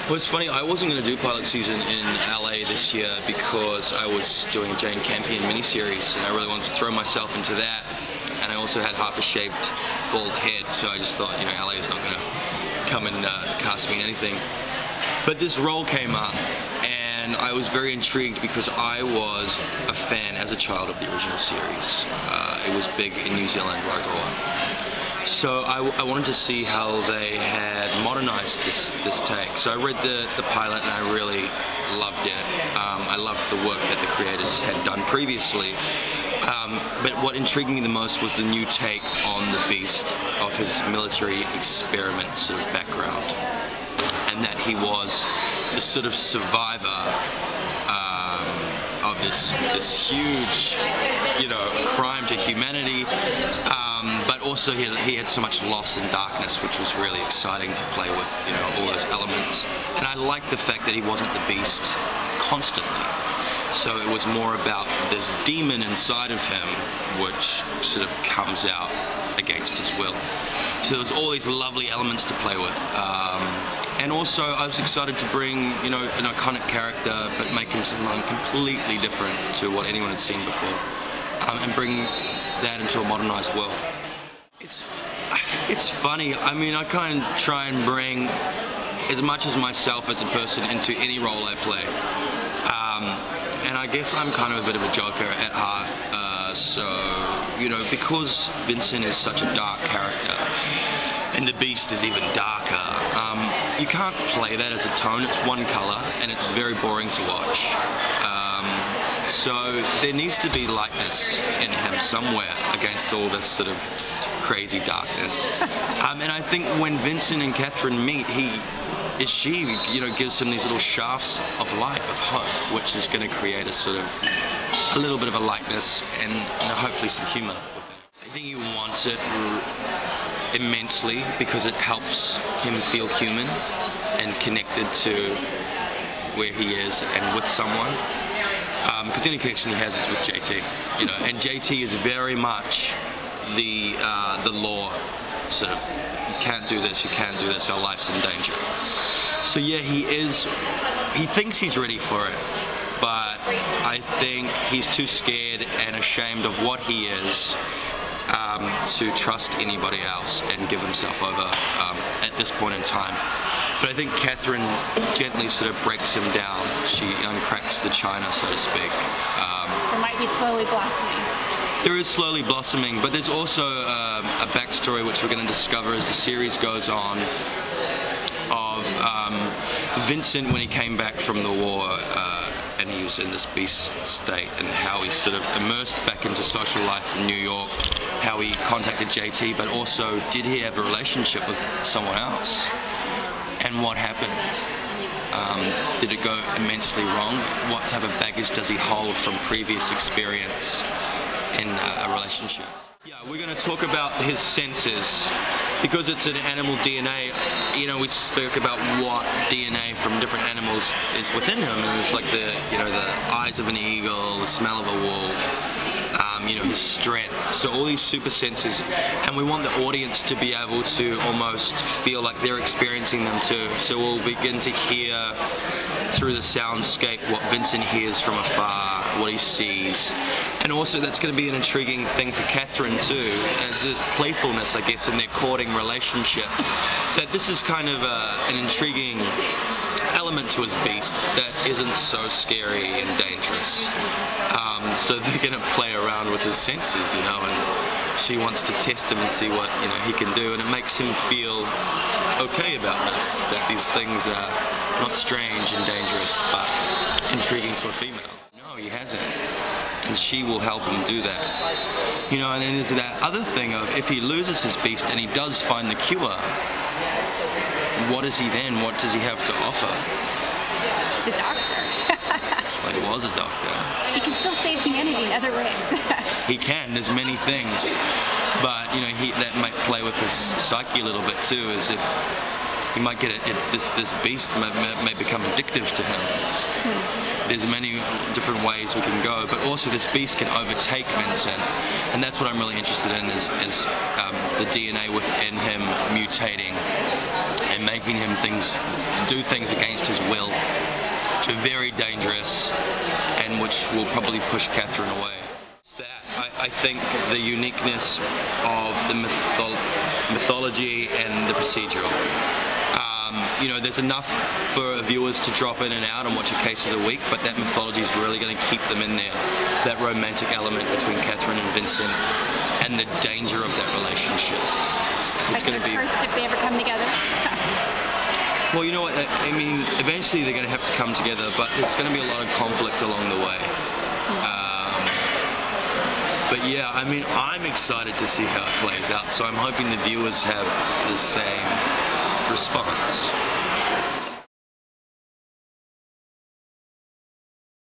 Well, it's funny, I wasn't going to do pilot season in LA this year because I was doing a Jane Campion miniseries and I really wanted to throw myself into that, and I also had half a shaved bald head, so I just thought, LA is not going to come and cast me in anything. But this role came up and I was very intrigued because I was a fan as a child of the original series. It was big in New Zealand where I grew up. So I wanted to see how they had modernized this take. So I read the pilot and I really loved it. I loved the work that the creators had done previously. But what intrigued me the most was the new take on the Beast of his military experiment sort of background. And that he was the sort of survivor of this huge, crime to humanity. But also he had so much loss and darkness, which was really exciting to play with, all those elements. And I liked the fact that he wasn't the Beast constantly. So it was more about this demon inside of him, which sort of comes out against his will. So there was all these lovely elements to play with. And also I was excited to bring, an iconic character, but make him someone completely different to what anyone had seen before. And bring that into a modernized world. It's funny. I mean, I kind of try and bring as much as myself as a person into any role I play. And I guess I'm kind of a bit of a joker at heart. So, because Vincent is such a dark character, and the Beast is even darker, you can't play that as a tone. It's one color, and it's very boring to watch. So there needs to be lightness in him somewhere against all this sort of crazy darkness. And I think when Vincent and Catherine meet, she gives him these little shafts of light, of hope, which is going to create a little bit of a lightness and hopefully some humor with it. I think he wants it immensely because it helps him feel human and connected to where he is and with someone. Because the only connection he has is with JT, and JT is very much the law, sort of, you can't do this, you can't do this, our life's in danger. So yeah, he thinks he's ready for it, but I think he's too scared and ashamed of what he is to trust anybody else and give himself over at this point in time. But I think Catherine gently sort of breaks him down. She uncracks the china, so to speak. There might be slowly blossoming. There is slowly blossoming, but there's also a backstory which we're going to discover as the series goes on of Vincent when he came back from the war and he was in this beast state, and how he sort of immersed back into social life in New York, how he contacted JT, but also did he have a relationship with someone else? And what happened? Did it go immensely wrong? What type of baggage does he hold from previous experience in a relationship? Yeah, we're going to talk about his senses. Because it's an animal DNA, we spoke about what DNA from different animals is within him. And it's like the eyes of an eagle, the smell of a wolf, his strength. So all these super senses, and we want the audience to be able to almost feel like they're experiencing them too. So we'll begin to hear through the soundscape what Vincent hears from afar, what he sees. And also that's going to be an intriguing thing for Catherine too, as there's playfulness, I guess, in their courting relationship. That this is kind of an intriguing element to his Beast that isn't so scary and dangerous. So they're going to play around with his senses, and she wants to test him and see what he can do, and it makes him feel okay about this, that these things are not strange and dangerous, but intriguing to a female. No, he hasn't. And she will help him do that. And then there's that other thing of if he loses his Beast and he does find the cure, what is he then? What does he have to offer? He's a doctor. Well, he was a doctor. He can still save humanity in other ways. He can. There's many things. But, that might play with his psyche a little bit too, as if he might get this Beast may become addictive to him. There's many different ways we can go, but also this Beast can overtake Vincent, and that's what I'm really interested in is the DNA within him mutating. irritating and making him do things against his will, which are very dangerous and which will probably push Catherine away. I think the uniqueness of the mythology and the procedural. There's enough for viewers to drop in and out and watch a case of the week, but that mythology is really going to keep them in there. That romantic element between Catherine and Vincent and the danger of that relationship. It's going to be first if they ever come together. Well, you know what? I mean, eventually they're going to have to come together, but there's going to be a lot of conflict along the way. But yeah, I mean, I'm excited to see how it plays out, so I'm hoping the viewers have the same response.